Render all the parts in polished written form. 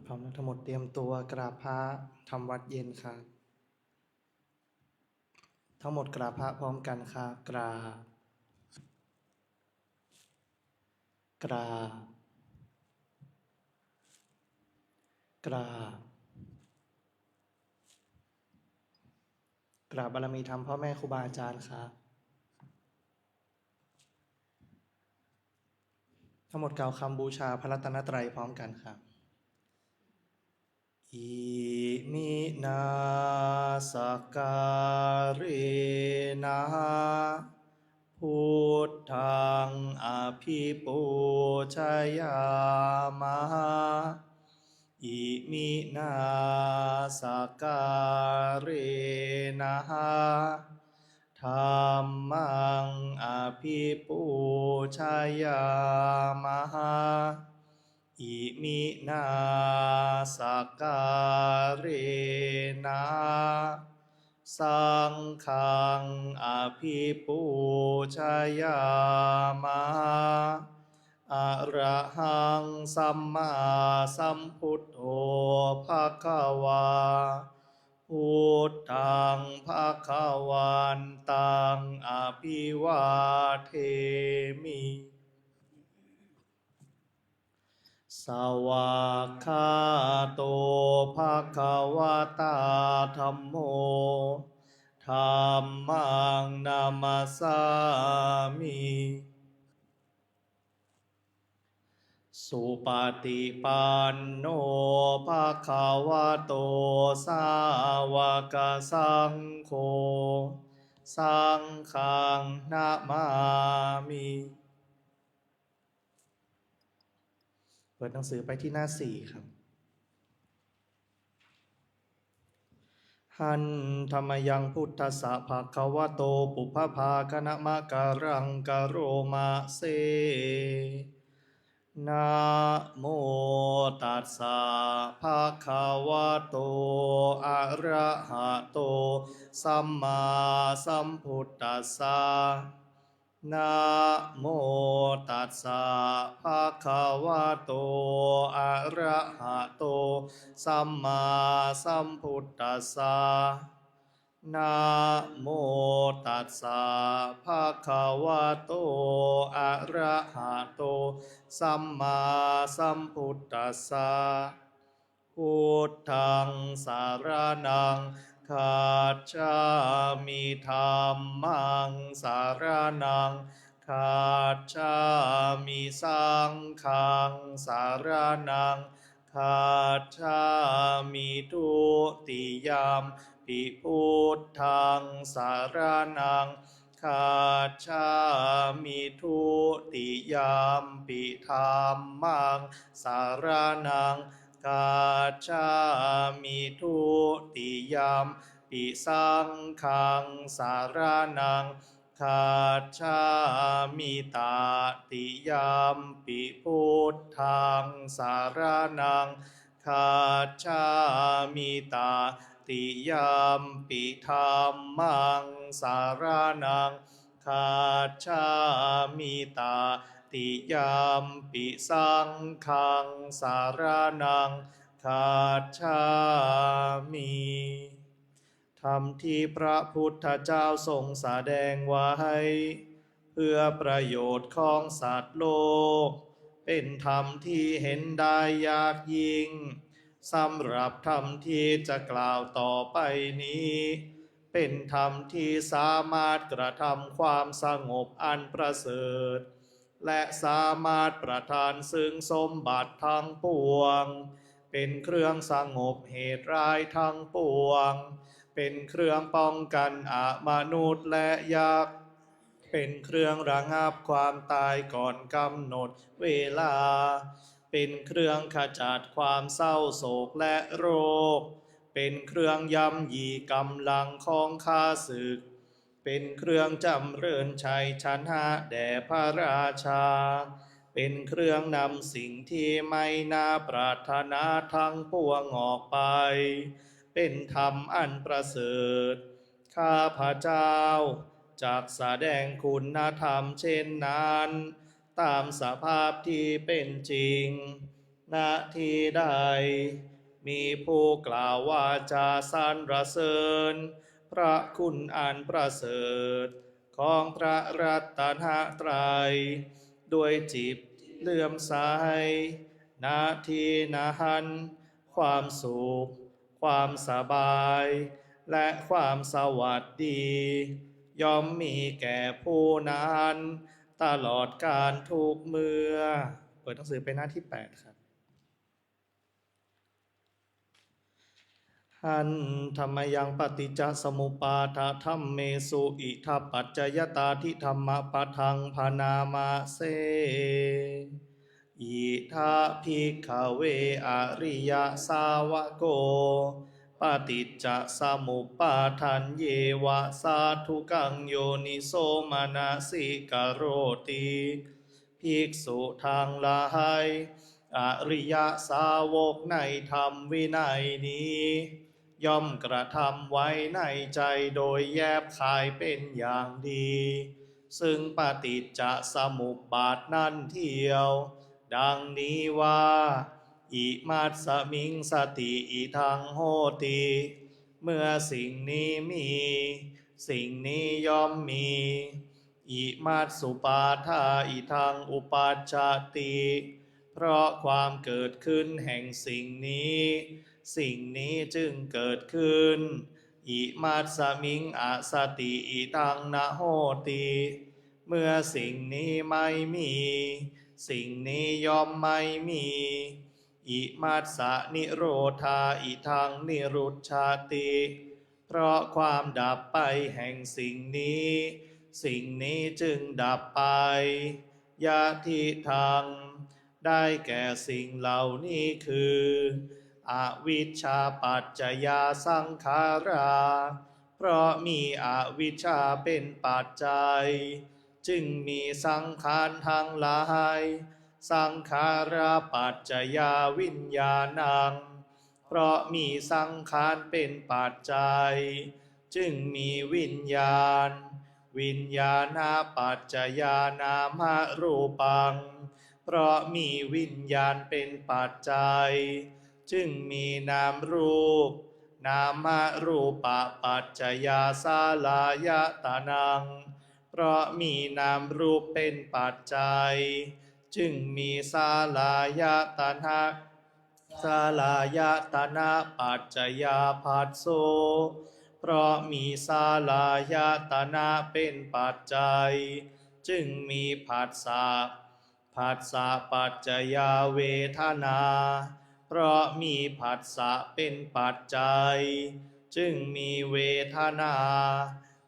พร้อมทั้งหมดเตรียมตัวกราบพระทำวัดเย็นครับทั้งหมดกราบพระพร้อมกันครับกราบกราบกราบกราบบารมีธรรมพ่อแม่ครูบาอาจารย์ครับทั้งหมดกล่าวคำบูชาพระรัตนตรัยพร้อมกันครับอิมินาสการเรนะพุทธังอภิปูชยามะอิมินาสการเรนะธัมมังอภิปูชยามะอิมินาสการเรนะสังฆังอภิปูชยามะอะระหังสัมมาสัมพุทโธภคะวาพุทธังภคะวันตังอภิวาเทมิสวากขาโตภคะวะตาธัมโมธัมมังนามัสสามิสุปฏิปันโนภะคะวะโตสาวกสังโฆสังฆังนะมามิเปิดหนังสือไปที่หน้า4ครับหันธรรมยังพุทธสสะภะคะวะโตปุพพาคณมะการังกโรมาเซนะโมตัสสะภะคะวะโตอะระหะโตสัมมาสัมพุทธัสสะนะโมตัสสะภะคะวะโตอะระหะโตสัมมาสัมพุทธัสสะนะโมตัสสะภะคะวะโตอะระหะโตสัมมาสัมพุทธัสสะพุทธังสารนังคัจฉามิธัมมังสารนังคัจฉามิสังฆังสารนังคัจฉามิทุติยมปิพุทธังสารนังคัจฉามิทุติยมปิธัมมังสารนังคัจฉามิทุติยมปิสังฆังสารนังคัจฉามิตติยมปิพุทธังสารนังคัจฉามิตติยมปิธัมมังสารนังคัจฉามิตติยมปิสังฆังสารนังคัจฉามิธรรมที่พระพุทธเจ้าทรงแสดงไว้เพื่อประโยชน์ของสัตว์โลกเป็นธรรมที่เห็นได้ยากยิ่งสำหรับธรรมที่จะกล่าวต่อไปนี้เป็นธรรมที่สามารถกระทำความสงบอันประเสริฐและสามารถประทานซึ่งสมบัติทั้งปวงเป็นเครื่องสงบเหตุร้ายทั้งปวงเป็นเครื่องป้องกันมนุษย์และยักษ์เป็นเครื่องระงับความตายก่อนกำหนดเวลาเป็นเครื่องขจัดความเศร้าโศกและโรคเป็นเครื่องย่ำยีกำลังของข้าศึกเป็นเครื่องจำเริญชัยชนะแด่พระราชาเป็นเครื่องนำสิ่งที่ไม่น่าปรารถนาทั้งปวงออกไปเป็นธรรมอันประเสริฐข้าพเจ้าจากแสดงคุณธรรมเช่นนั้นตามสภาพที่เป็นจริง ณที่ใดมีผู้กล่าวว่าจาสรรเสริญพระคุณอันประเสริฐของพระรัตนตรัยด้วยจิตเลื่อมใสณที่นั้นความสุขความสบายและความสวัสดีย่อมมีแก่ผู้นั้นตลอดกาลทุกเมื่อเปิดหนังสือไปหน้าที่8ครับหันธรรมยังปฏิจจสมุปบาทธัมเมสุอิทัปปัจจยตาทิธรรมปทังพนามาเสอิทาภิกขเวอริยสาวโกปฏิจจสมุปบาทันเยวะสาธุกังโยนิโสมนสิกโรติภิกษุทางหลายอริยสาวกในธรรมวินัยนี้ย่อมกระทำไว้ในใจโดยแยบคายเป็นอย่างดีซึ่งปฏิจจสมุปบาทนั้นเทียวดังนี้ว่าอิมัสสมิงสติอิทังโหติเมื่อสิ่งนี้มีสิ่งนี้ย่อมมีอิมัสสุปาทาอิทังอุปัชชติเพราะความเกิดขึ้นแห่งสิ่งนี้สิ่งนี้จึงเกิดขึ้นอิมัสสมิงอสติอิทังนะโหติเมื่อสิ่งนี้ไม่มีสิ่งนี้ย่อมไม่มีอิมัสสะนิโรธาอิทังนิรุชาติเพราะความดับไปแห่งสิ่งนี้สิ่งนี้จึงดับไปยะทิทังได้แก่สิ่งเหล่านี้คืออวิชชาปัจจยาสังขาราเพราะมีอวิชชาเป็นปัจจัยจึงมีสังขารทั้งหลายสังขาราปัจจยาวิญญาณังเพราะมีสังขารเป็นปัจจัยจึงมีวิญญาณวิญญาณปัจจยานามรูปังเพราะมีวิญญาณเป็นปัจจัยจึงมีนามรูปนามรูปปัจจยาสาลายตานังเพราะมีนามรูปเป็นปัจจัยจึงมีสาลายตนะสาลายตนะปัจจยาภัสโสเพราะมีสาลายตนะเป็นปัจจัยจึงมีผัสสะผัสสะปัจจยาเวทนาเพราะมีผัสสะเป็นปัจจัยจึงมีเวทนา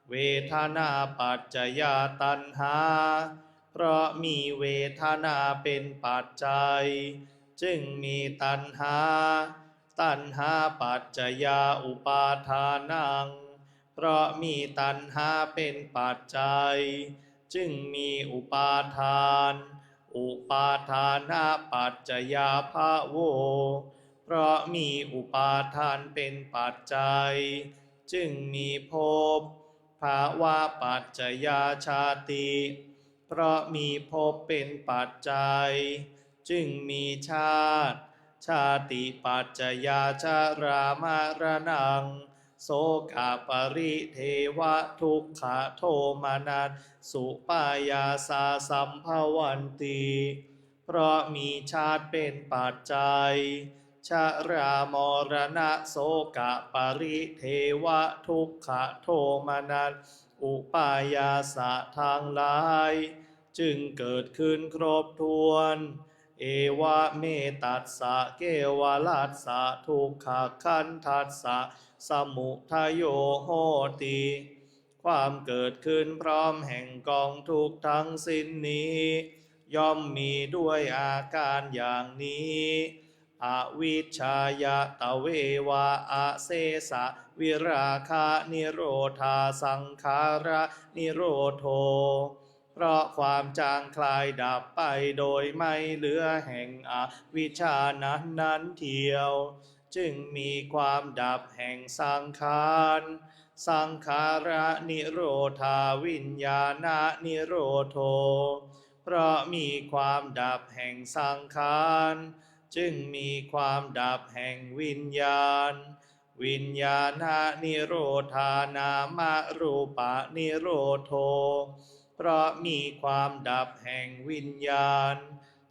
เวทนาปัจจยาตัณหาเพราะมีเวทนาเป็นปัจจัยจึงมีตัณหาตัณหาปัจจยาอุปาทานังเพราะมีตัณหาเป็นปัจจัยจึงมีอุปาทานอุปาทานาปัจจยาภโวเพราะมีอุปาทานเป็นปัจจัยจึงมีภพภาวะปัจจยาชาติเพราะมีภพเป็นปัจจัยจึงมีชาติชาติปัจจยาชรามรณังโสกปริเทวะทุกขโทมนัสสุปายาสาสัมภวันติเพราะมีชาติเป็นปัจจัยชรามรณะโสกปริเทวะทุกขโทมนัสอุปายาสะทางหลายจึงเกิดขึ้นครบถ้วนเอวะเมตัสสะเกวลัสสะทุกขขันธัสสะสมุทัยโยโหติความเกิดขึ้นพร้อมแห่งกองทุกข์ทั้งสิ้นนี้ย่อมมีด้วยอาการอย่างนี้อวิชชายตเววะอาเสสะวิราคะนิโรธาสังขาระนิโรโธเพราะความจางคลายดับไปโดยไม่เหลือแห่งอวิชชานั้นเทียวจึงมีความดับแห่งสังขารสังขาระนิโรธาวิญญาณนิโรโธเพราะมีความดับแห่งสังขาร จึงมีความดับแห่งวิญญาณวิญญาณนิโรธานามรูปะนิโรโธเพราะมีความดับแห่งวิญญาณ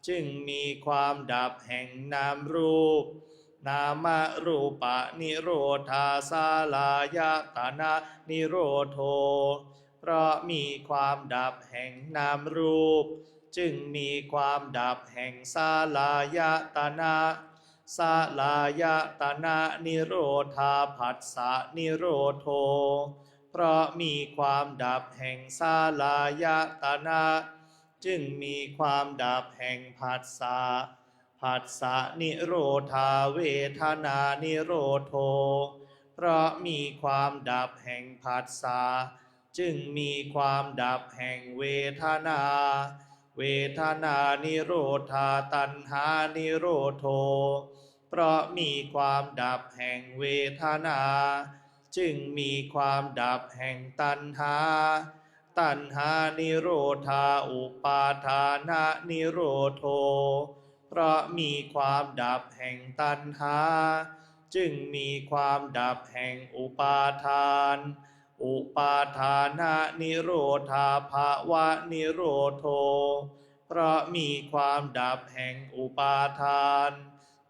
จึงมีความดับแห่งนามรูปนามรูปะนิโรธาสาลายตนะนิโรโธเพราะมีความดับแห่งนามรูปจึงมีความดับแห่งสาลายตนะสาลายตนะนิโรธาผัสสะนิโรโธเพราะมีความดับแห่งสาลายตนะจึงมีความดับแห่งผัสสะผัสสะนิโรธาเวทนานิโรโธเพราะมีความดับแห่งผัสสะจึงมีความดับแห่งเวทนาเวทนานิโรธาตัณหานิโรโธเพราะมีความดับแห่งเวทนาจึงมีความดับแห่งตัณหาตัณหานิโรธาอุปาทานะนิโรโธเพราะมีความดับแห่งตัณหาจึงมีความดับแห่งอุปาทานอุปาทานะนิโรธาภาวะนิโรโธเพราะมีความดับแห่งอุปาทาน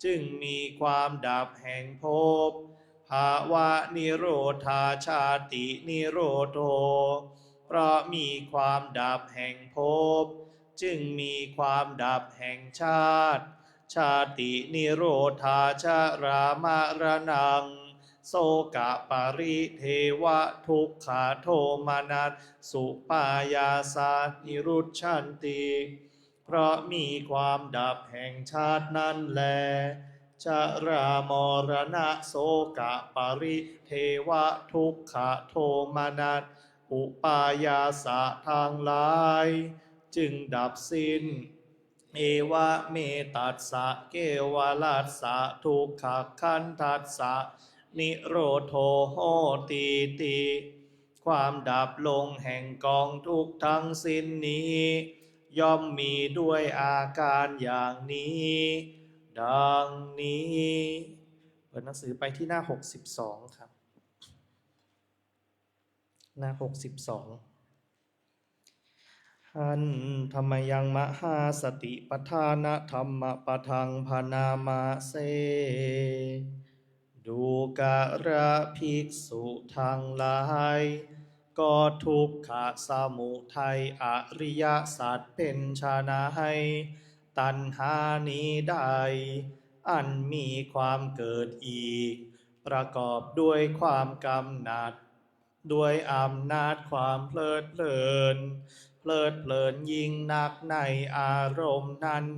จึงมีความดับแห่งภพภาวะนิโรธาชาตินิโรโธเพราะมีความดับแห่งภพจึงมีความดับแห่งชาติชาตินิโรธาชรามรณังโสกะปริเทวะทุกขโทมนัสสุปายาสานิรุชชันติเพราะมีความดับแห่งชาตินั้นแลชรามรณะโสกะปริเทวะทุกขโทมนัสอุปายาสะทางหลายจึงดับสิ้นเอวะเมตัสสะเกวลัสสะทุกขคันทัสสะนิโรโธโหติติความดับลงแห่งกองทุกข์ทั้งสิ้นนี้ย่อมมีด้วยอาการอย่างนี้ดังนี้เปิดหนังสือไปที่หน้า62ครับหน้า62หันธรรมยังมหาสติปทานธรรมปทังพนามาเสดูการะภิกษุทั้งหลายก็ทุกขสมุทัยอริยสัจเป็นชนะให้ตัณหานี้ได้อันมีความเกิดอีกประกอบด้วยความกำหนัดด้วยอำนาจความเพลิดเพลินยิ่งนักในอารมณ์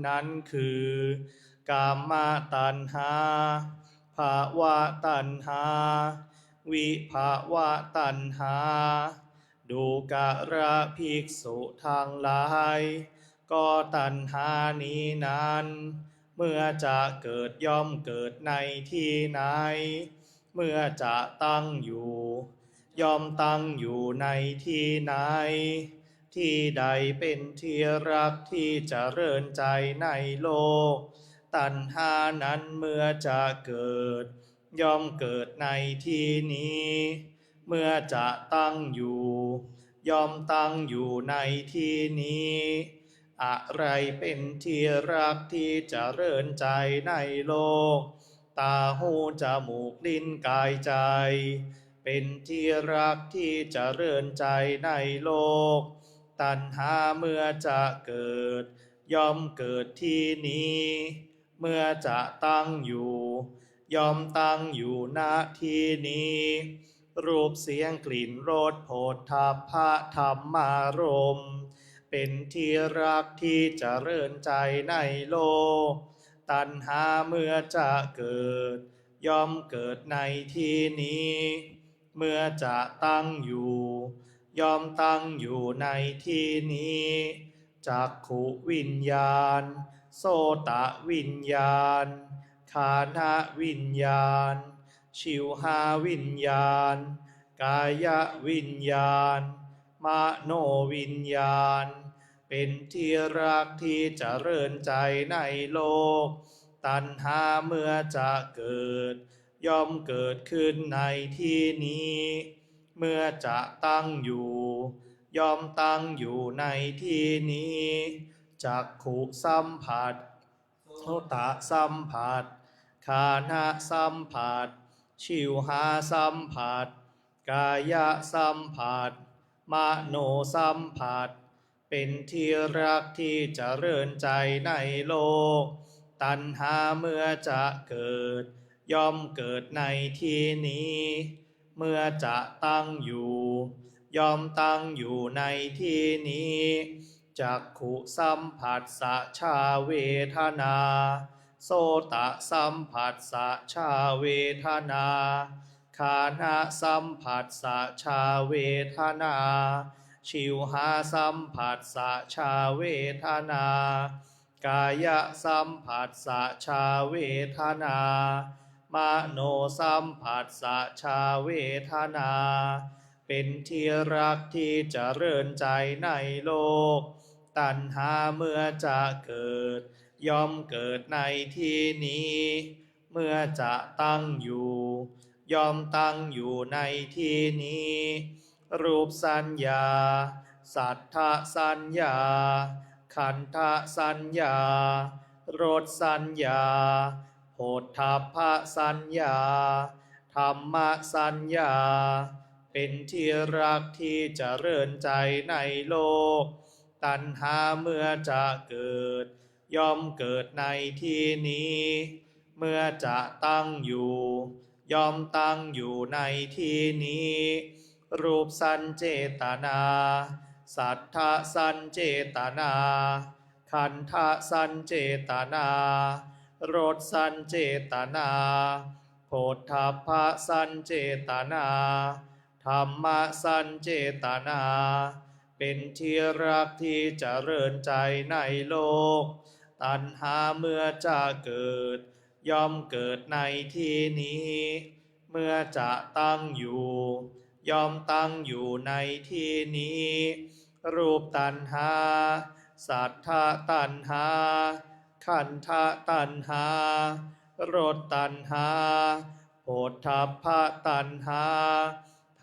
นั้นคือกามตัณหาภาวะตัณหาวิภาวะตัณหาดูการะภิกษุทั้งหลายก็ตัณหานี้นั้นเมื่อจะเกิดย่อมเกิดในที่ไหนเมื่อจะตั้งอยู่ย่อมตั้งอยู่ในที่ไหนที่ใดเป็นที่รักที่เจริญใจในโลกตัณหานั้นเมื่อจะเกิดย่อมเกิดในที่นี้เมื่อจะตั้งอยู่ย่อมตั้งอยู่ในที่นี้อะไรเป็นที่รักที่เจริญใจในโลกตาหูจมูกลิ้นกายใจเป็นที่รักที่เจริญใจในโลกตัณหาเมื่อจะเกิดย่อมเกิดที่นี้เมื่อจะตั้งอยู่ย่อมตั้งอยู่ณที่นี้รูปเสียงกลิ่นรสโผฏฐัพพะธรรมารมณ์เป็นที่รักที่เจริญใจในโลกตัณหาเมื่อจะเกิดย่อมเกิดในที่นี้เมื่อจะตั้งอยู่ย่อมตั้งอยู่ในที่นี้จักขุวิญญาณโสตวิญญาณฆานวิญญาณชิวหาวิญญาณกายวิญญาณมโนวิญญาณเป็นที่รักที่เจริญใจในโลก ตัณหาเมื่อจะเกิดย่อมเกิดขึ้นในที่นี้เมื่อจะตั้งอยู่ย่อมตั้งอยู่ในที่นี้จักขุสัมผัสโสตสัมผัสฆานะสัมผัสชิวหาสัมผัสกายสัมผัสมโนสัมผัสเป็นที่รักที่เจริญใจในโลกตัณหาเมื่อจะเกิดย่อมเกิดในที่นี้เมื่อจะตั้งอยู่ย่อมตั้งอยู่ในที่นี้จักขุสัมผัสสะชาเวทนาโสตสัมผัสสะชาเวทนาฆานะสัมผัสสะชาเวทนาชิวหาสัมผัสสะชาเวทนากายสัมผัสสะชาเวทนามโนสัมผัสสะชาเวทนาเป็นที่รักที่เจริญใจในโลกตัณหาเมื่อจะเกิดย่อมเกิดในที่นี้เมื่อจะตั้งอยู่ย่อมตั้งอยู่ในที่นี้รูปสัญญาสัทธสัญญาขันธสัญญารสสัญญาโผฏฐัพพสัญญาธรรมสัญญาเป็นที่รักที่เจริญใจในโลกตัณหาเมื่อจะเกิดย่อมเกิดในที่นี้เมื่อจะตั้งอยู่ย่อมตั้งอยู่ในที่นี้รูปสัญเจตนาสัทธสัญเจตนาขันธสัญเจตนารสสัญเจตนาโผฏฐัพพสัญเจตนาธรรมสัญเจตนาเป็นที่รักที่เจริญใจในโลกตัณหาเมื่อจะเกิดย่อมเกิดในที่นี้เมื่อจะตั้งอยู่ย่อมตั้งอยู่ในที่นี้รูปตัณหาสัทธตัณหาขันธตัณหารสตัณหาโผฏฐัพพตัณหา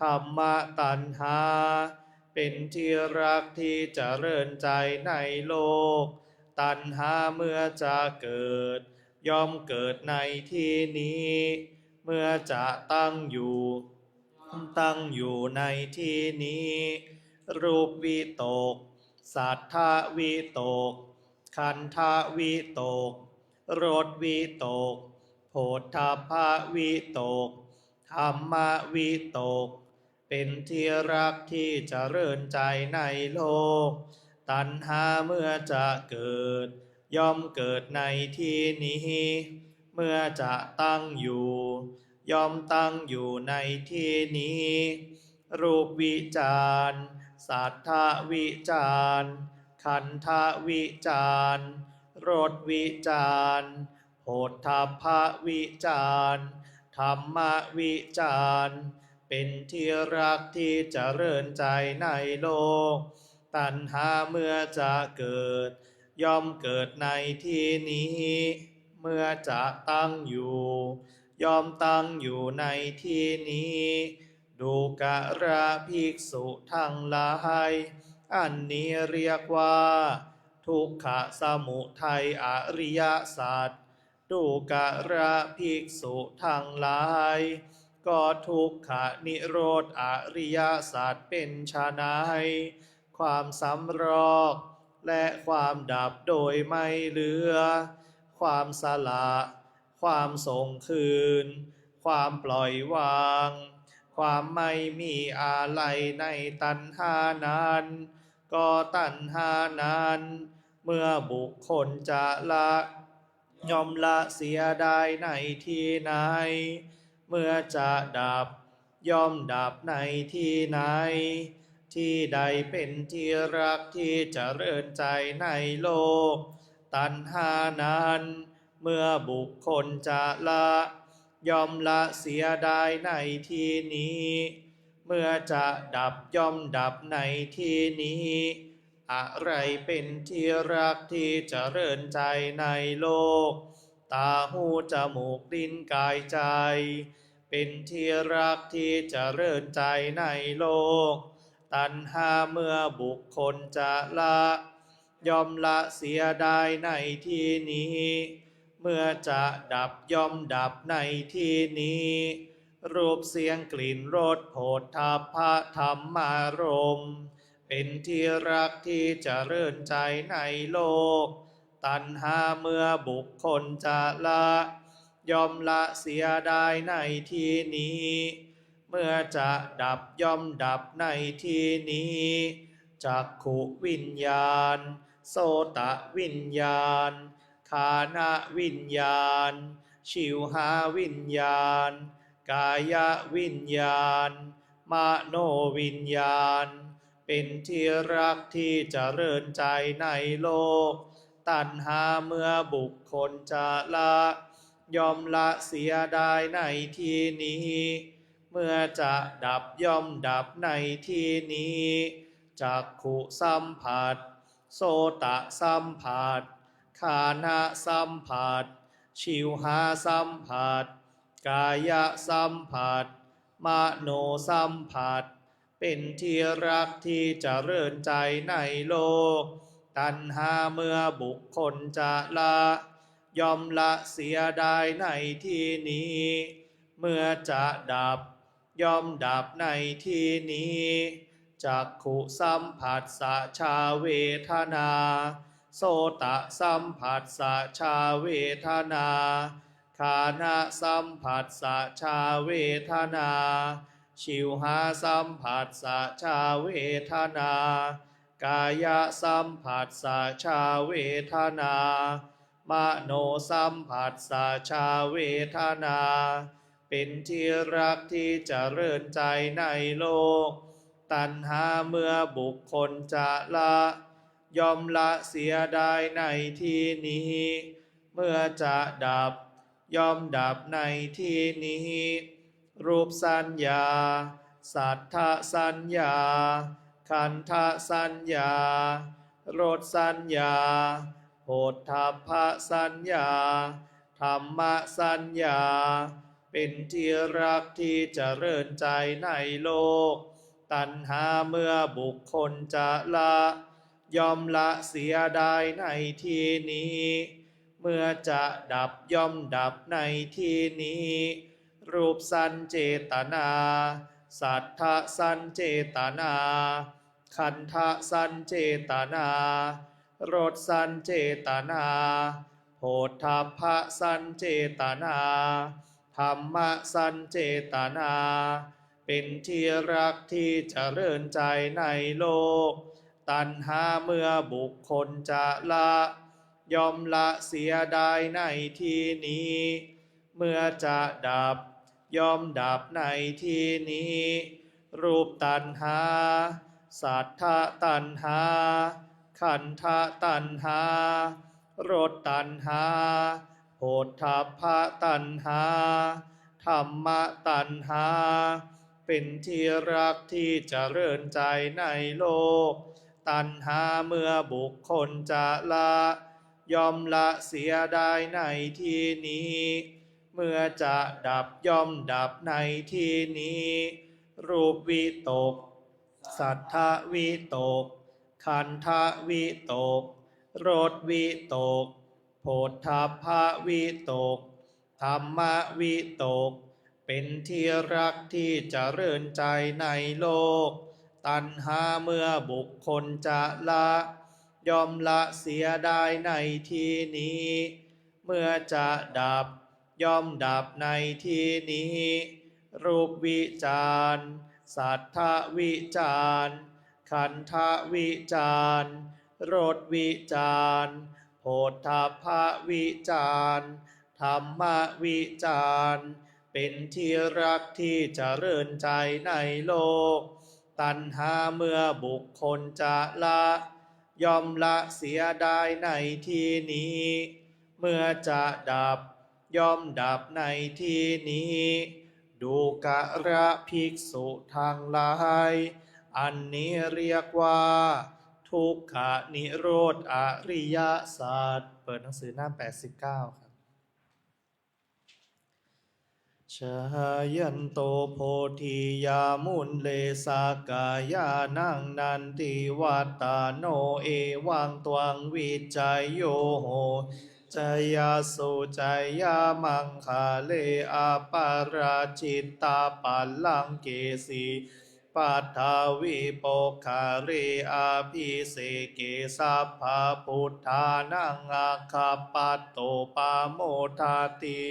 ธรรมตัณหาเป็นที่รักที่เจริญใจในโลกตัณหาเมื่อจะเกิดย่อมเกิดในที่นี้เมื่อจะตั้งอยู่ในที่นี้รูปวิตกสัทธวิตกขันธวิตกรสวิตกโผฏฐัพพวิตกธรรมวิตกเป็นที่รักที่เจริญใจในโลกตัณหาเมื่อจะเกิดย่อมเกิดในที่นี้เมื่อจะตั้งอยู่ย่อมตั้งอยู่ในที่นี้รูปวิจารสัทธวิจารขันธวิจารรสวิจารโผฏฐัพพวิจารธรรมวิจารเป็นที่รักที่เจริญใจในโลกตัณหาเมื่อจะเกิดย่อมเกิดในที่นี้เมื่อจะตั้งอยู่ย่อมตั้งอยู่ในที่นี้ดูกระภิกษุทั้งหลายอันนี้เรียกว่าทุกขสมุทัยอริยสัจดูกระภิกษุทั้งหลายก็ทุกขนิโรธอริยสัจเป็นไฉนความสำรอกและความดับโดยไม่เหลือความสละความส่งคืนความปล่อยวางความไม่มีอะไรในตัณหานั้นก็ตัณหานั้นเมื่อบุคคลจะละย่อมละเสียได้ในที่ไหนเมื่อจะดับย่อมดับในที่ไหนที่ใดเป็นที่รักที่เจริญใจในโลกตัณหานั้นเมื่อบุคคลจะละย่อมละเสียได้ในที่นี้เมื่อจะดับย่อมดับในที่นี้อะไรเป็นที่รักที่เจริญใจในโลก ตาหูจมูกลิ้นกายใจ เป็นที่รักที่เจริญใจในโลก ตัณหาเมื่อบุคคลจะละย่อมละเสียได้ในที่นี้ เมื่อจะดับย่อมดับในที่นี้ รูปเสียงกลิ่นรสโผฏฐัพพะธรรมารมณ์เป็นที่รักที่เจริญใจในโลก ตัณหาเมื่อบุคคลจะละย่อมละเสียได้ในที่นี้ เมื่อจะดับย่อมดับในที่นี้จักขุวิญญาณโสตวิญญาณคานวิญญาณชิวหาวิญญาณกายวิญญาณมโนวิญญาณเป็นที่รักที่เจริญใจในโลก ตัณหาเมื่อบุคคลจะละย่อมละเสียได้ในที่นี้ เมื่อจะดับย่อมดับในที่นี้จักขุสัมผัสโสตสัมผัสคานะสัมผัสชิวหาสัมผัสกายสัมผัสมโนสัมผัสเป็นที่รักที่เจริญใจในโลก ตัณหาเมื่อบุคคลจะละย่อมละเสียได้ในที่นี้ เมื่อจะดับย่อมดับในที่นี้จักขุสัมผัสสะชาเวทนาโสตสัมผัสสะชาเวทนาคานะสัมผัสสะชาเวทนาชิวหาสัมผัสสะชาเวทนากายสัมผัสสะชาเวทนามโนสัมผัสสะชาเวทนาเป็นที่รักที่เจริญใจในโลก ตัณหาเมื่อบุคคลจะละย่อมละเสียได้ในที่นี้ เมื่อจะดับย่อมดับในที่นี้ รูปสัญญาสัทธสัญญาขันธสัญญารสสัญญาโผฏฐัพพสัญญาธรรมสัญญาเป็นที่รักที่เจริญใจในโลก ตัณหาเมื่อบุคคลจะละย่อมละเสียได้ในที่นี้ เมื่อจะดับย่อมดับในที่นี้ รูปสัญเจตนาสัทธสัญเจตนาขันธสัญเจตนารสสัญเจตนาโผฏฐัพพสัญเจตนาธรรมสัญเจตนาเป็นที่รักที่เจริญใจในโลก ตัณหาเมื่อบุคคลจะละย่อมละเสียได้ในที่นี้ เมื่อจะดับย่อมดับในที่นี้ รูปตัณหาสัทธตัณหาขันธตัณหารสตัณหาโผฏฐัพพตัณหาธรรมตัณหาเป็นที่รักที่เจริญใจในโลก ตัณหาเมื่อบุคคลจะละย่อมละเสียได้ในที่นี้ เมื่อจะดับย่อมดับในที่นี้ รูปวิตกสัทธวิตกขันธวิตกรสวิตกโผฏฐัพพวิตกธรรมวิตกเป็นที่รักที่เจริญใจในโลก ตัณหาเมื่อบุคคลจะละย่อมละเสียได้ในที่นี้ เมื่อจะดับย่อมดับในที่นี้ รูปวิจารสัทธวิจารขันธวิจารรสวิจารโผฏฐัพพวิจารธรรมวิจารเป็นที่รักที่เจริญใจในโลก ตัณหาเมื่อบุคคลจะละย่อมละเสียได้ในที่นี้ เมื่อจะดับย่อมดับในที่นี้ ดูกระภิกษุทางหลายอันนี้เรียกว่าทุกขนิโรธอริยสัจเปิดหนังสือหน้า89ครับ ชายันโตโพธิยามุนเลสากายานังนันติวัตตาโนเอวังตวังวิจัยโยโหจยาสุจยามังคาเลอาปาราจิตตาปัลลังเกสีปัทาวิโปคาเรอาภิเสเกสัพพะพุทธานังอาคาปัตโตปาโมทาติ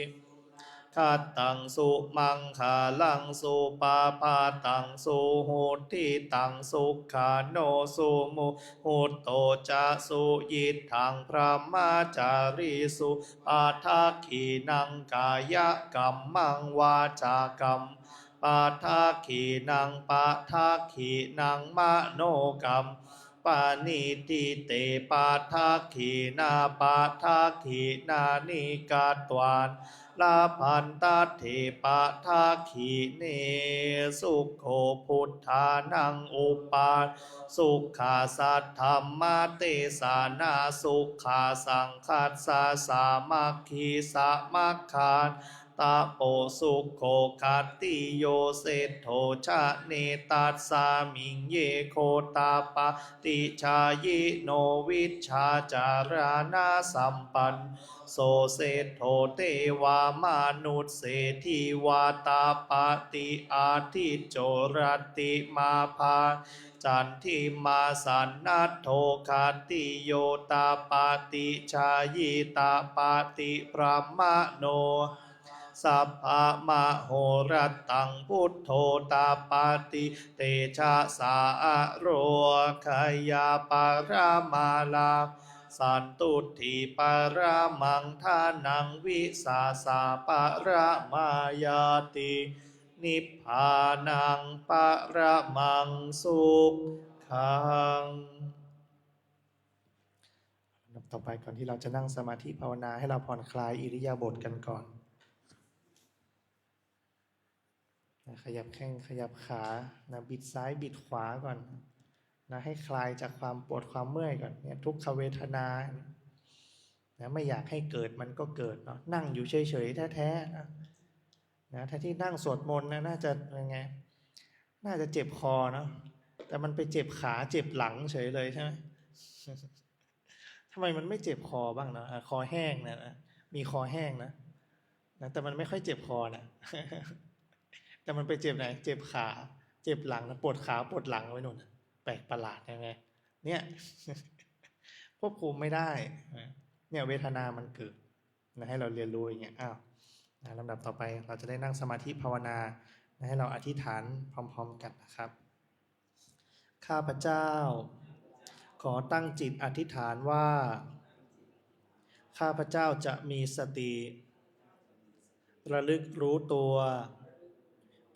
คัตตังสุมังคาลังสุปาปาตังสุโหติตังสุขาโนสุมุหุตโตจะสุยิทังพระมาจาริสุปาทักขีนังกายกัมมังวาจากัมปาทักขีนังปาทักขีนังมโนกรรมปานิติเตปาทักขีนาปาทักขีนานิกาตวานลาพันตเถปะทาขีเนสุขโขพุทธานังอุปาสุขาสัทธรรมเตสานาสุขาสังคัสสะสามัคคีสามัคคานตาโปสุขโขคัตติโยเสทโธชะเนตัสสามิงเยโคตาปะติชายิโนวิชชาจารานาสัมปันโสเสทโธเทวามนุษย์เศรษฐีวาตาปติอาทิโจรติมาภาจันทิมาสันนัตโทคาติโยตาปติชายิตาปติพระมโนสัพพะมโหรัตตังพุทโธตาปติเตชะสาโรคยาปารามาลาสันตุถิปารามังทานังวิสาสาปารา มายาตินิพพานังปะระมังสุขังต่อไปก่อนที่เราจะนั่งสมาธิภาวนาให้เราผ่อนคลายอิริยาบถกันก่อนขยับแข้งขยับขาบิดซ้ายบิดขวาก่อนให้คลายจากความปวดความเมื่อยก่อนเนี่ยทุกขเวทนาไม่อยากให้เกิดมันก็เกิดเนาะนั่งอยู่เฉยๆแท้ๆถ้าที่นั่งสวดมนต์น่าจะยังไงน่าจะเจ็บคอเนาะแต่มันไปเจ็บขาเจ็บหลังเฉยเลยใช่ไหมทำไมมันไม่เจ็บคอบ้างเนาะคอแห้งนะมีคอแห้งนะแต่มันไม่ค่อยเจ็บคอนะแต่มันไปเจ็บไหนเจ็บขาเจ็บหลังนะปวดขาปวดหลังไว้หนุนแปลกประหลาดยังไงเนี่ยควบคุมไม่ได้เนี่ยเวทนามันเกิดให้เราเรียนรู้อย่างเงี้ยลำดับต่อไปเราจะได้นั่งสมาธิภาวนาให้เราอธิษฐานพร้อมๆกันนะครับข้าพเจ้าขอตั้งจิตอธิษฐานว่าข้าพเจ้าจะมีสติระลึกรู้ตัว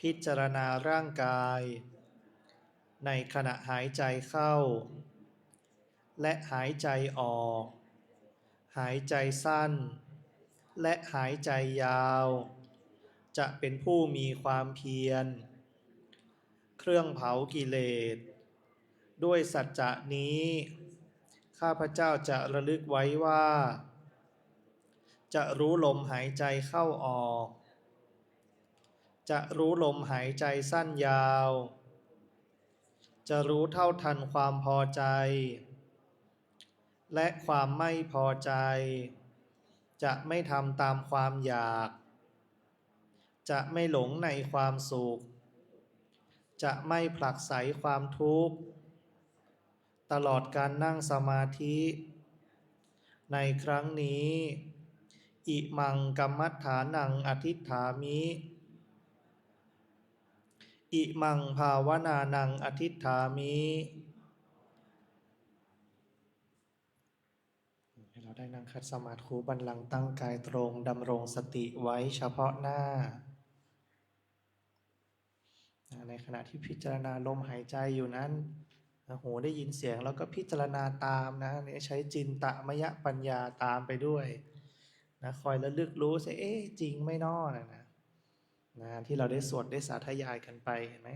พิจารณาร่างกายในขณะหายใจเข้าและหายใจออกหายใจสั้นและหายใจยาวจะเป็นผู้มีความเพียรเครื่องเผากิเลสด้วยสัจจะนี้ข้าพเจ้าจะระลึกไว้ว่าจะรู้ลมหายใจเข้าออกจะรู้ลมหายใจสั้นยาวจะรู้เท่าทันความพอใจและความไม่พอใจจะไม่ทำตามความอยากจะไม่หลงในความสุขจะไม่ผลักไสความทุกข์ตลอดการนั่งสมาธิในครั้งนี้อิมังกัมมัฏฐานังอธิษฐามิอิมังภาวนานังอธิษฐามิให้เราได้นั่งคัดสมาธิบัลลังก์ตั้งกายตรงดำรงสติไว้เฉพาะหน้าในขณะที่พิจารณาลมหายใจอยู่นั้นหูได้ยินเสียงแล้วก็พิจารณาตามใช้จินตมยปัญญาตามไปด้วยคอยระลึกรู้สิจริงไม่น้อที่เราได้สวดได้สาธยายกันไปเห็นไหม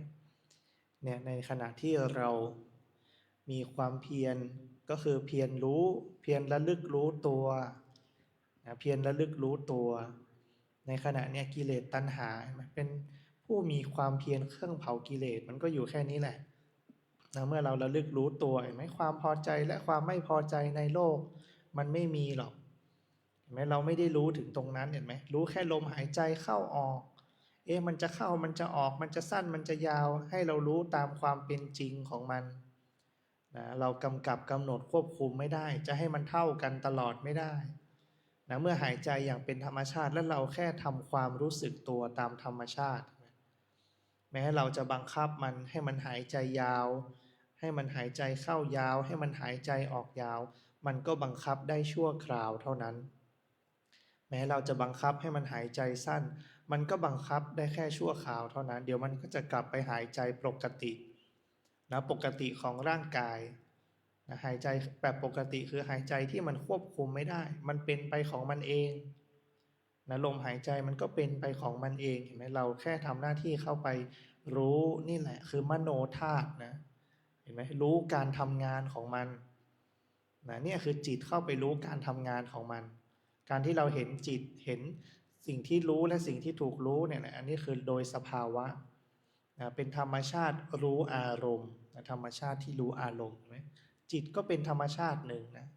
เนี่ยในขณะที่เรามีความเพียรก็คือเพียรรู้เพียรระลึกรู้ตัวเพียรระลึกรู้ตัว ในขณะเนี้ยกิเลสตัณหามันเป็นผู้มีความเพียรเครื่องเผากิเลสมันก็อยู่แค่นี้แหละนะเมื่อเราระลึกรู้ตัวเห็นไหมความพอใจและความไม่พอใจในโลกมันไม่มีหรอกเห็นไหมเราไม่ได้รู้ถึงตรงนั้นเห็นไหมรู้แค่ลมหายใจเข้าออกมันจะเข้ามันจะออกมันจะสั้นมันจะยาวให้เรารู้ตามความเป็นจริงของมันนะเรากำกับกำหนดควบคุมไม่ได้จะให้มันเท่ากันตลอดไม่ได้นะเมื่อหายใจอย่างเป็นธรรมชาติแล้วเราแค่ทำความรู้สึกตัวตามธรรมชาติแม้เราจะบังคับมันให้มันหายใจยาวให้มันหายใจเข้ายาวให้มันหายใจออกยาวมันก็บังคับได้ชั่วคราวเท่านั้นแม้เราจะบังคับให้มันหายใจสั้นมันก็บังคับได้แค่ชั่วคราวเท่านั้นเดี๋ยวมันก็จะกลับไปหายใจปกตินะปกติของร่างกายนะหายใจแบบปกติคือหายใจที่มันควบคุมไม่ได้มันเป็นไปของมันเองนะลมหายใจมันก็เป็นไปของมันเองเห็นไหมเราแค่ทำหน้าที่เข้าไปรู้นี่แหละคือมโนธาตุนะเห็นไหมรู้การทำงานของมันนะเนี่ยคือจิตเข้าไปรู้การทำงานของมันการที่เราเห็นจิตเห็นสิ่งที่รู้และสิ่งที่ถูกรู้เนี่ยนะอันนี้คือโดยสภาวะนะเป็นธรรมชาติรู้อารมณ์นะธรรมชาติที่รู้อารมณ์เห็นไหมจิตก็เป็นธรรมชาติหนึ่งนะ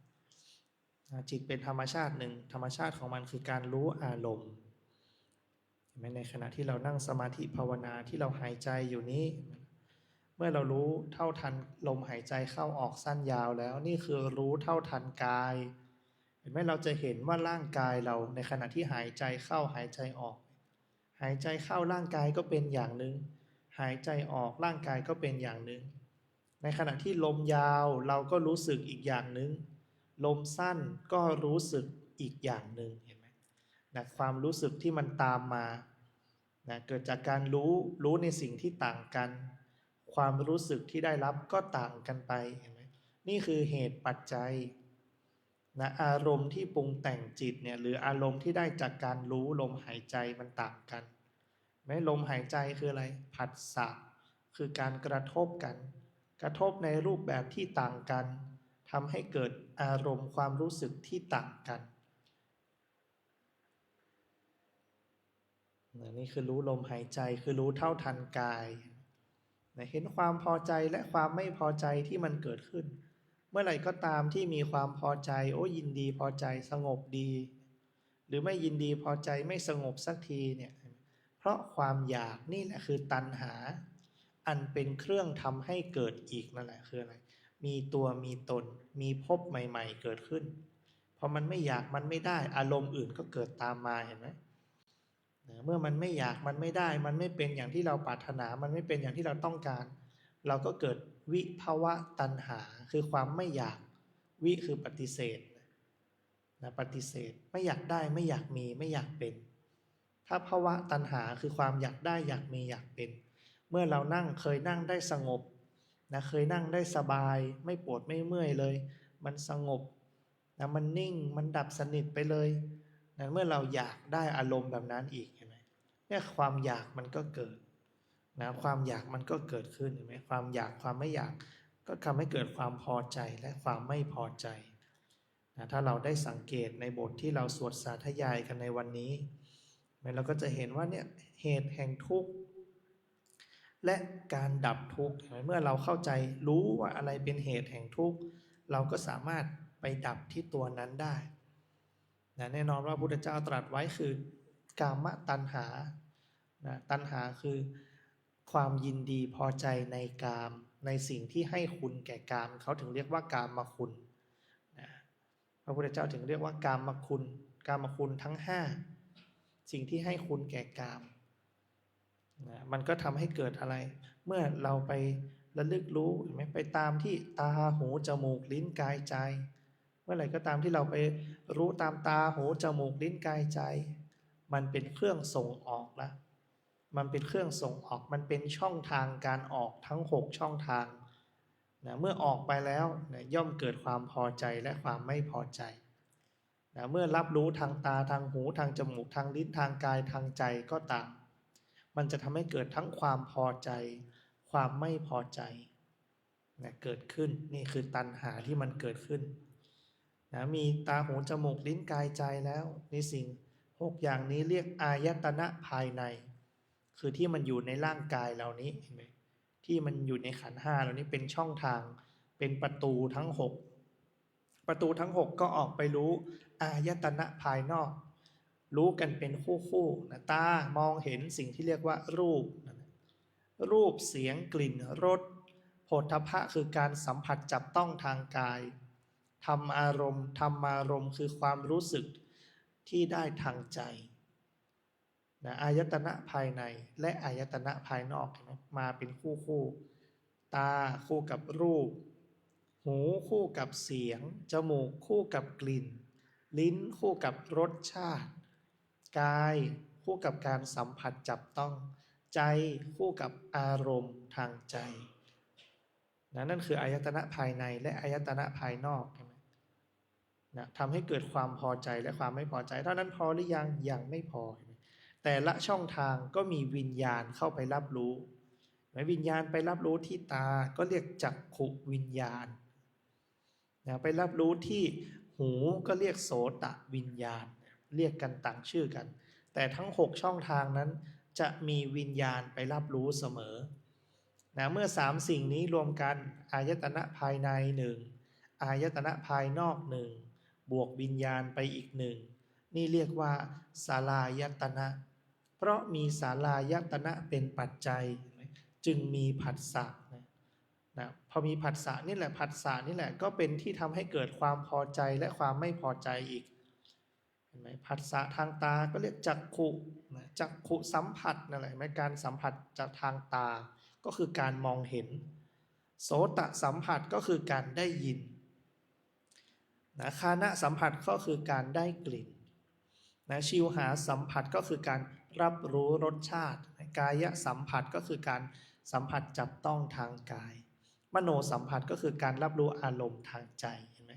จิตเป็นธรรมชาติหนึ่งธรรมชาติของมันคือการรู้อารมณ์เห็นไหมในขณะที่เรานั่งสมาธิภาวนาที่เราหายใจอยู่นี้เมื่อเรารู้เท่าทันลมหายใจเข้าออกสั้นยาวแล้วนี่คือรู้เท่าทันกายเห็นไหมเราจะเห็นว่าร่างกายเราในขณะที่หายใจเข้าหายใจออกหายใจเข้าร่างกายก็เป็นอย่างหนึ่งหายใจออกร่างกายก็เป็นอย่างหนึ่งในขณะที่ลมยาวเราก็รู้สึกอีกอย่างหนึ่งลมสั้นก็รู้สึกอีกอย่างหนึ่งเห็นไหมนะความรู้สึกที่มันตามมานะเกิดจากการรู้ในสิ่งที่ต่างกันความรู้สึกที่ได้รับก็ต่างกันไปเห็นไหมนี่คือเหตุปัจจัยนะอารมณ์ที่ปรุงแต่งจิตเนี่ยหรืออารมณ์ที่ได้จากการรู้ลมหายใจมันต่างกันไหมลมหายใจคืออะไรผัสสะคือการกระทบกันกระทบในรูปแบบที่ต่างกันทำให้เกิดอารมณ์ความรู้สึกที่ต่างกันนี่คือรู้ลมหายใจคือรู้เท่าทันกายเห็นความพอใจและความไม่พอใจที่มันเกิดขึ้นเมื่อไหร่ก็ตามที่มีความพอใจโอ้ยินดีพอใจสงบดีหรือไม่ยินดีพอใจไม่สงบสักทีเนี่ยเพราะความอยากนี่แหละคือตัณหาอันเป็นเครื่องทำให้เกิดอีกนั่นแหละคืออะไรมีตัวมีตนมีภพใหม่ๆเกิดขึ้นพอมันไม่อยากมันไม่ได้อารมณ์อื่นก็เกิดตามมาเห็นไหมเมื่อมันไม่อยากมันไม่ได้มันไม่เป็นอย่างที่เราปรารถนามันไม่เป็นอย่างที่เราต้องการเราก็เกิดวิภวะตัณหาคือความไม่อยากวิคือปฏิเสธนะปฏิเสธไม่อยากได้ไม่อยากมีไม่อยากเป็นถ้าภวะตัณหาคือความอยากได้อยากมีอยากเป็นเมื่อเรานั่งเคยนั่งได้สงบนะเคยนั่งได้สบายไม่ปวดไม่เมื่อยเลยมันสงบนะมันนิ่งมันดับสนิทไปเลยนะเมื่อเราอยากได้อารมณ์แบบนั้นอีกเห็นไหมเนี่ยความอยากมันก็เกิดนะความอยากมันก็เกิดขึ้นเห็นไหมความอยากความไม่อยากก็ทำให้เกิดความพอใจและความไม่พอใจนะถ้าเราได้สังเกตในบทที่เราสวดสาธยายกันในวันนี้เราก็จะเห็นว่าเนี่ยเหตุแห่งทุกข์และการดับทุกข์เมื่อเราเข้าใจรู้ว่าอะไรเป็นเหตุแห่งทุกข์เราก็สามารถไปดับที่ตัวนั้นได้นะแน่นอนว่าพระพุทธเจ้าตรัสไว้คือกามตัณหานะตัณหาคือความยินดีพอใจในกามในสิ่งที่ให้คุณแก่กามเขาถึงเรียกว่ากามคุณนะพระพุทธเจ้าถึงเรียกว่ากามคุณกามคุณทั้งห้าสิ่งที่ให้คุณแก่กามนะมันก็ทำให้เกิดอะไรเมื่อเราไประลึกรู้เห็นไหมไปตามที่ตาหูจมูกลิ้นกายใจเมื่อไหร่ก็ตามที่เราไปรู้ตามตาหูจมูกลิ้นกายใจมันเป็นเครื่องส่งออกแล้วมันเป็นเครื่องส่งออกมันเป็นช่องทางการออกทั้ง6ช่องทางนะเมื่อออกไปแล้วนะย่อมเกิดความพอใจและความไม่พอใจนะเมื่อรับรู้ทางตาทางหูทางจมูกทางลิ้นทางกายทางใจก็ตามมันจะทำให้เกิดทั้งความพอใจความไม่พอใจนะเกิดขึ้นนี่คือตัณหาที่มันเกิดขึ้นนะมีตาหูจมูกลิ้นกายใจแล้วนี่สิ่ง 6อย่างนี้เรียกอายตนะภายในคือที่มันอยู่ในร่างกายเรานี้เห็นไหมที่มันอยู่ในขันธ์5เรานี้เป็นช่องทางเป็นประตูทั้ง6ประตูทั้ง6ก็ออกไปรู้อายตนะภายนอกรู้กันเป็นคู่ๆนะตามองเห็นสิ่งที่เรียกว่ารูปรูปเสียงกลิ่นรสโผฏฐัพพะคือการสัมผัสจับต้องทางกายธรรมารมณ์คือความรู้สึกที่ได้ทางใจนะอายตนะภายในและอายตนะภายนอกนะมาเป็นคู่ตาคู่กับรูปหูคู่กับเสียงจมูกคู่กับกลิ่นลิ้นคู่กับรสชาติกายคู่กับการสัมผัสจับต้องใจคู่กับอารมณ์ทางใจนั่นคืออายตนะภายในและอายตนะภายนอกนะทำให้เกิดความพอใจและความไม่พอใจเท่านั้นพอหรือยังไม่พอแต่ละช่องทางก็มีวิญญาณเข้าไปรับรู้วิญญาณไปรับรู้ที่ตาก็เรียกจักขุวิญญาณไปรับรู้ที่หูก็เรียกโสตวิญญาณเรียกกันต่างชื่อกันแต่ทั้ง6ช่องทางนั้นจะมีวิญญาณไปรับรู้เสมอเมื่อ3สิ่งนี้รวมกันอายตนะภายใน1อายตนะภายนอก1บวกวิญญาณไปอีก1นี่เรียกว่าศาลายตนะเพราะมีศาลายตนะเป็นปัจจัยจึงมีผัสสะพอมีผัสสะนี่แหละผัสสะนี่แหละก็เป็นที่ทำให้เกิดความพอใจและความไม่พอใจอีกเห็นไหมผัสสะทางตาก็เรียกจักขุจักขุสัมผัสนั่นแหละการสัมผัสจากทางตาก็คือการมองเห็นโสตสัมผัสก็คือการได้ยินคานะสัมผัสก็คือการได้กลิ่นชิวหาสัมผัสก็คือการรับรู้รสชาติกายสัมผัสก็คือการสัมผัสจับต้องทางกายมโนสัมผัสก็คือการรับรู้อารมณ์ทางใจเห็นไหม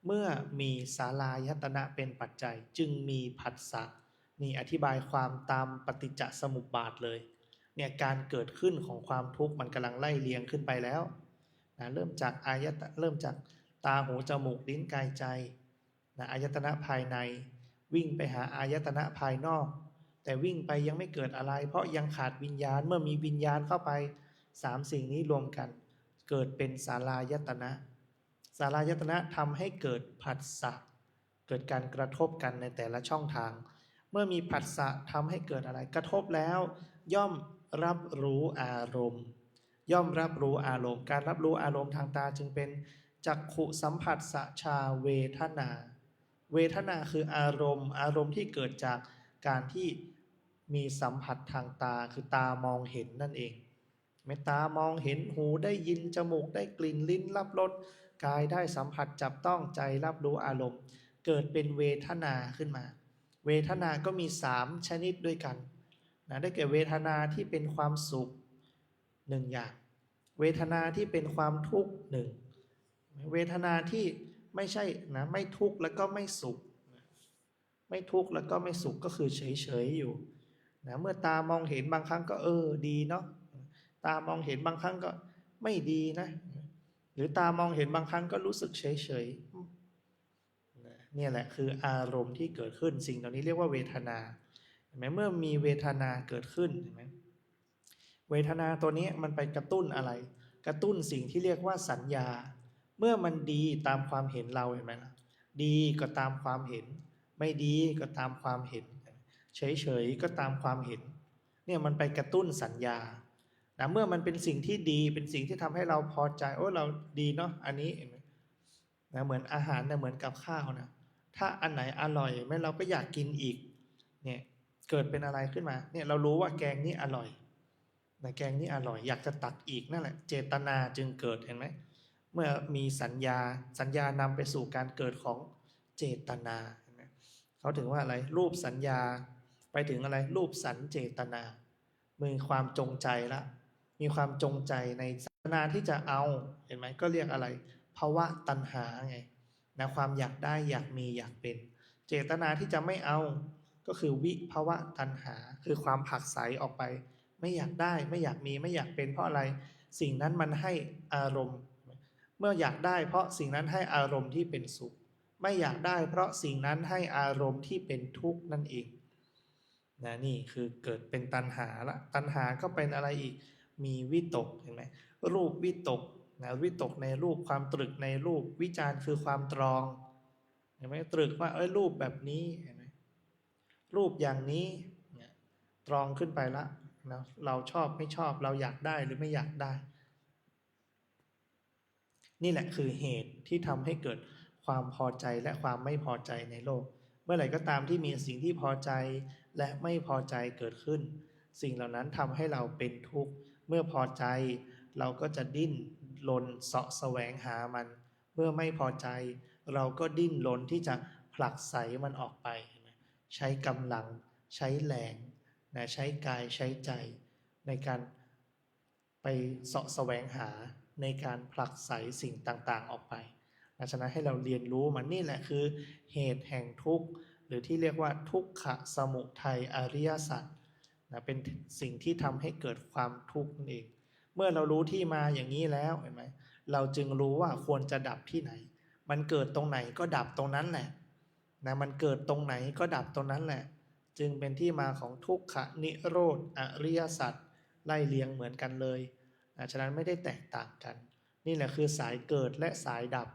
เมื่อมีศาลายตนะเป็นปัจจัยจึงมีผัสสะนี่อธิบายความตามปฏิจจสมุปบาทเลยเนี่ยการเกิดขึ้นของความทุกข์มันกำลังไล่เลียงขึ้นไปแล้วเริ่มจากตาหูจมูกลิ้นกายใจอายตนะภายในวิ่งไปหาอายตนะภายนอกแต่วิ่งไปยังไม่เกิดอะไรเพราะยังขาดวิญญาณเมื่อมีวิญญาณเข้าไป3สิ่งนี้รวมกันเกิดเป็นศาลายตนะศาลายตนะทำให้เกิดผัสสะเกิดการกระทบกันในแต่ละช่องทางเมื่อมีผัสสะทำให้เกิดอะไรกระทบแล้วย่อมรับรู้อารมณ์การรับรู้อารมณ์ทางตาจึงเป็นจักขุสัมผัสสชาเวทนาเวทนาคืออารมณ์ที่เกิดจากการที่มีสัมผัสทางตาคือตามองเห็นนั่นเองตามองเห็นหูได้ยินจมูกได้กลิ่นลิ้นรับรสกายได้สัมผัสจับต้องใจรับรู้อารมณ์เกิดเป็นเวทนาขึ้นมาเวทนาก็มี3ชนิดด้วยกันได้แก่เวทนาที่เป็นความสุข1อย่างเวทนาที่เป็นความทุกข์1เวทนาที่ไม่ใช่ไม่ทุกข์แล้วก็ไม่สุขไม่ทุกข์แล้วก็ไม่สุขก็คือเฉยๆอยู่เมื่อตามองเห็นบางครั้งก็ดีเนาะตามองเห็นบางครั้งก็ไม่ดีนะหรือตามองเห็นบางครั้งก็รู้สึกเฉยๆเนี่ยแหละคืออารมณ์ที่เกิดขึ้นสิ่งเหล่านี้เรียกว่าเวทนาเห็นไหมเมื่อมีเวทนาเกิดขึ้นเห็นไหมเวทนาตัวนี้มันไปกระตุ้นอะไรกระตุ้นสิ่งที่เรียกว่าสัญญาเมื่อมันดีตามความเห็นเราเห็นไหมล่ะดีก็ตามความเห็นไม่ดีก็ตามความเห็นเฉยๆก็ตามความเห็นเนี่ยมันไปกระตุ้นสัญญาเมื่อมันเป็นสิ่งที่ดีเป็นสิ่งที่ทำให้เราพอใจเราดีเนาะอันนี้เห็นไหมเหมือนอาหารเหมือนกับข้าวนะถ้าอันไหนอร่อยเราก็อยากกินอีกเนี่ยเกิดเป็นอะไรขึ้นมาเนี่ยเรารู้ว่าแกงนี้อร่อยแกงนี้อร่อยอยากจะตักอีกนั่นแหละเจตนาจึงเกิดเห็นไหมเมื่อมีสัญญานำไปสู่การเกิดของเจตนาเขาถึงว่าอะไรรูปสัญญาไปถึงอะไรรูปสัญเจตนามีความจงใจละมีความจงใจในเจตนาที่จะเอาเห็นไหมก็เรียกอะไรภวะตัณหาไงความอยากได้อยากมีอยากเป็นเจตนาที่จะไม่เอาก็คือวิภวะตัณหาคือความผลักไสออกไปไม่อยากได้ไม่อยากมีไม่อยากเป็นเพราะอะไรสิ่งนั้นมันให้อารมณ์เมื่ออยากได้เพราะสิ่งนั้นให้อารมณ์ที่เป็นสุขไม่อยากได้เพราะสิ่งนั้นให้อารมณ์ที่เป็นทุกข์นั่นเอง นะนี่คือเกิดเป็นตัณหาละตัณหาก็เป็นอะไรอีกมีวิตกเห็นไหมรูปวิตกนะวิตกในรูปความตรึกในรูปวิจารณ์คือความตรองเห็นไหมตรึกว่ารูปแบบนี้เห็นไหมรูปอย่างนี้เนี่ยตรองขึ้นไปละนะเราชอบไม่ชอบเราอยากได้หรือไม่อยากได้นี่แหละคือเหตุที่ทำให้เกิดความพอใจและความไม่พอใจในโลกเมื่อไหร่ก็ตามที่มีสิ่งที่พอใจและไม่พอใจเกิดขึ้นสิ่งเหล่านั้นทำให้เราเป็นทุกข์เมื่อพอใจเราก็จะดิ้นรนเสาะแสวงหามันเมื่อไม่พอใจเราก็ดิ้นรนที่จะผลักไสมันออกไปใช้กำลังใช้แรงนะใช้กายใช้ใจในการไปเสาะแสวงหาในการผลักไสสิ่งต่างๆออกไปดังนั้นให้เราเรียนรู้มันนี่แหละคือเหตุแห่งทุกข์หรือที่เรียกว่าทุกขสมุทัยอริยสัจนะเป็นสิ่งที่ทำให้เกิดความทุกข์นั่นเองเมื่อเรารู้ที่มาอย่างนี้แล้วเห็นไหมเราจึงรู้ว่าควรจะดับที่ไหนมันเกิดตรงไหนก็ดับตรงนั้นแหละนะมันเกิดตรงไหนก็ดับตรงนั้นแหละจึงเป็นที่มาของทุกขนิโรธอริยสัจไล่เลียงเหมือนกันเลยฉะนั้นไม่ได้แตกต่างกันนี่แหละคือสายเกิดและสายดับ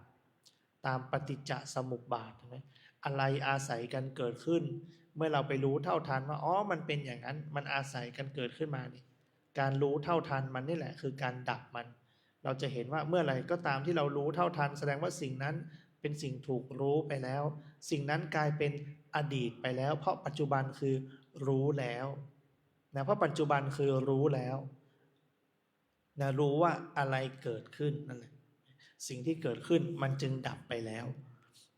ตามปฏิจจสมุปบาทใช่ไหมอะไรอาศัยกันเกิดขึ้นเมื่อเราไปรู้เท่าทันว่าอ๋อมันเป็นอย่างนั้นมันอาศัยกันเกิดขึ้นมานี่การรู้เท่าทันมันนี่แหละคือการดับมันเราจะเห็นว่าเมื่อไหร่ก็ตามที่เรารู้เท่าทันแสดงว่าสิ่งนั้นเป็นสิ่งถูกรู้ไปแล้วสิ่งนั้นกลายเป็นอดีตไปแล้วเพราะปัจจุบันคือรู้แล้วนะเพราะปัจจุบันคือรู้แล้วนะรู้ว่าอะไรเกิดขึ้นนั่นแหละสิ่งที่เกิดขึ้นมันจึงดับไปแล้ว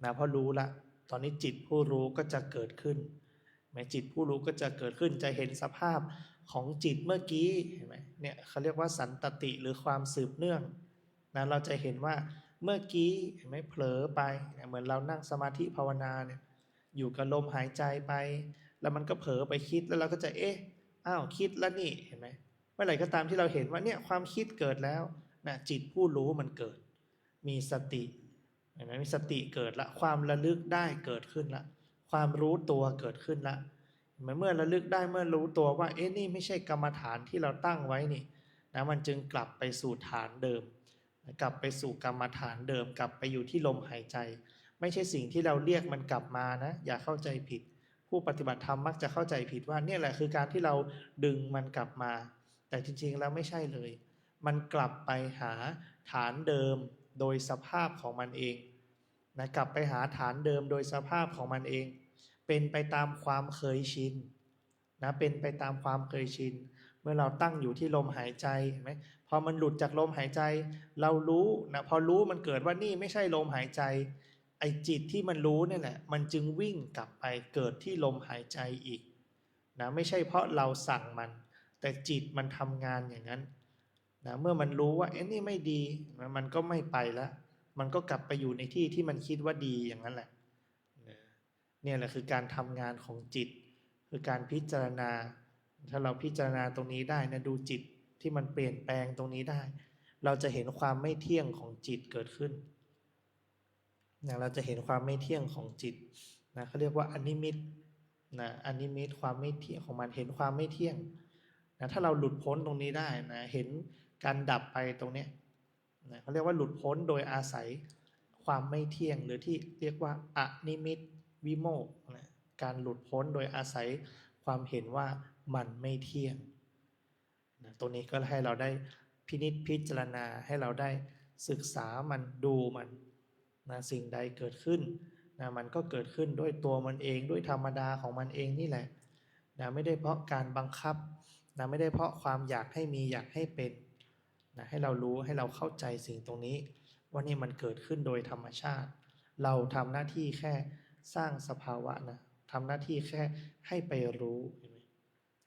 นะเพราะรู้ละตอนนี้จิตผู้รู้ก็จะเกิดขึ้นแม้จิตผู้รู้ก็จะเกิดขึ้นจะเห็นสภาพของจิตเมื่อกี้เห็นไหมเนี่ยเขาเรียกว่าสันตติหรือความสืบเนื่องนะเราจะเห็นว่าเมื่อกี้เห็นไหมเผลอไปเหมือนเรานั่งสมาธิภาวนาเนี่ยอยู่กับลมหายใจไปแล้วมันก็เผลอไปคิดแล้วเราก็จะอ้าวคิดแล้วนี่เห็นไหมเมื่อไหร่ก็ตามที่เราเห็นว่าเนี่ยความคิดเกิดแล้วนะจิตผู้รู้มันเกิดมีสติเห็นไหมมีสติเกิดละความระลึกได้เกิดขึ้นละความรู้ตัวเกิดขึ้นละเมื่อระลึกได้เมื่อรู้ตัวว่านี่ไม่ใช่กรรมฐานที่เราตั้งไว้นี่นะมันจึงกลับไปสู่ฐานเดิมกลับไปสู่กรรมฐานเดิมกลับไปอยู่ที่ลมหายใจไม่ใช่สิ่งที่เราเรียกมันกลับมานะอย่าเข้าใจผิดผู้ปฏิบัติธรรมมักจะเข้าใจผิดว่าเนี่ยแหละคือการที่เราดึงมันกลับมาแต่จริงๆแล้วไม่ใช่เลยมันกลับไปหาฐานเดิมโดยสภาพของมันเองนะกลับไปหาฐานเดิมโดยสภาพของมันเองเป็นไปตามความเคยชินนะเป็นไปตามความเคยชินเมื่อเราตั้งอยู่ที่ลมหายใจเห็นไหมพอมันหลุดจากลมหายใจเรารู้นะพอรู้มันเกิดว่านี่ไม่ใช่ลมหายใจไอ้จิตที่มันรู้เนี่ยแหละมันจึงวิ่งกลับไปเกิดที่ลมหายใจอีกนะไม่ใช่เพราะเราสั่งมันแต่จิตมันทำงานอย่างนั้นนะเมื่อมันรู้ว่านี่ไม่ดีมันก็ไม่ไปแล้วมันก็กลับไปอยู่ในที่ที่มันคิดว่าดีอย่างนั้นแหละเนี่ยแหละคือการทำงานของจิตคือการพิจารณาถ้าเราพิจารณาตรงนี้ได้นะดูจิตที่มันเปลี่ยนแปลงตรงนี้ได้เราจะเห็นความไม่เที่ยงของจิตเกิดขึ้นนะเราจะเห็นความไม่เที่ยงของจิตนะเขาเรียกว่าอนิมิตนะอนิมิตความไม่เที่ยงของมันเห็นความไม่เที่ยงนะถ้าเราหลุดพ้นตรงนี้ได้นะเห็นการดับไปตรงนี้นะเขาเรียกว่าหลุดพ้นโดยอาศัยความไม่เที่ยงหรือที่เรียกว่าอนิมิตวิโมกข์นะการหลุดพ้นโดยอาศัยความเห็นว่ามันไม่เที่ยงนะตรงนี้ก็ให้เราได้พินิจพิจารณาให้เราได้ศึกษามันดูมันนะสิ่งใดเกิดขึ้นนะมันก็เกิดขึ้นด้วยตัวมันเองด้วยธรรมดาของมันเองนี่แหละนะไม่ได้เพราะการบังคับนะไม่ได้เพราะความอยากให้มีอยากให้เป็นนะให้เรารู้ให้เราเข้าใจสิ่งตรงนี้ว่านี่มันเกิดขึ้นโดยธรรมชาติเราทำหน้าที่แค่สร้างสภาวะนะทำหน้าที่แค่ให้ไปรู้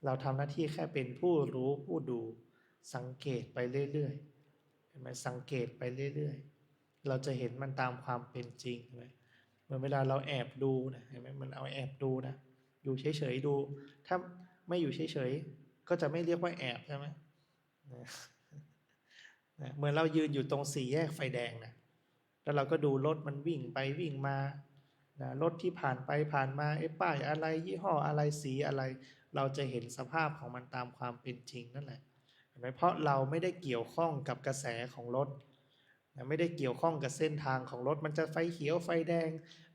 เราทำหน้าที่แค่เป็นผู้รู้ผู้ดูสังเกตไปเรื่อยๆเห็นไหมสังเกตไปเรื่อยๆเราจะเห็นมันตามความเป็นจริงเห็นไหมเหมือนเวลาเราแอบดูนะเห็นไหมมันเอาแอบดูนะอยู่เฉยๆดูถ้าไม่อยู่เฉยๆก็จะไม่เรียกว่าแอบใช่ไหมเหมือนเรายืนอยู่ตรงสี่แยกไฟแดงนะแล้วเราก็ดูรถมันวิ่งไปวิ่งมานะรถที่ผ่านไปผ่านมาป้ายอะไรยี่ห้ออะไรสีอะไร เราจะเห็นสภาพของมันตามความเป็นจริงนั่นแหละเห็นไหมเพราะเราไม่ได้เกี่ยวข้องกับกระแสของรถนะไม่ได้เกี่ยวข้องกับเส้นทางของรถมันจะไฟเขียวไฟแดง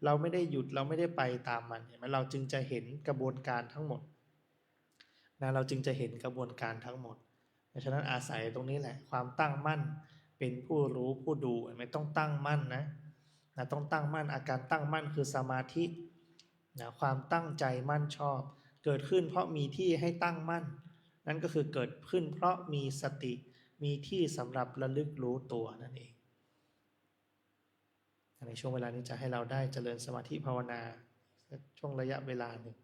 เราไม่ได้หยุดเราไม่ได้ไปตามมันเห็นไหมเราจึงจะเห็นกระบวนการทั้งหมดนะเราจึงจะเห็นกระบวนการทั้งหมดเพราะฉะนั้นอาศัยตรงนี้แหละความตั้งมั่นเป็นผู้รู้ผู้ดูไม่ต้องตั้งมั่นนะต้องตั้งมั่นอาการตั้งมั่นคือสมาธินะความตั้งใจมั่นชอบเกิดขึ้นเพราะมีที่ให้ตั้งมั่นนั่นก็คือเกิดขึ้นเพราะมีสติมีที่สำหรับระลึกรู้ตัวนั่นเองในช่วงเวลานี้จะให้เราได้เจริญสมาธิภาวนาช่วงระยะเวลาหนึ่ง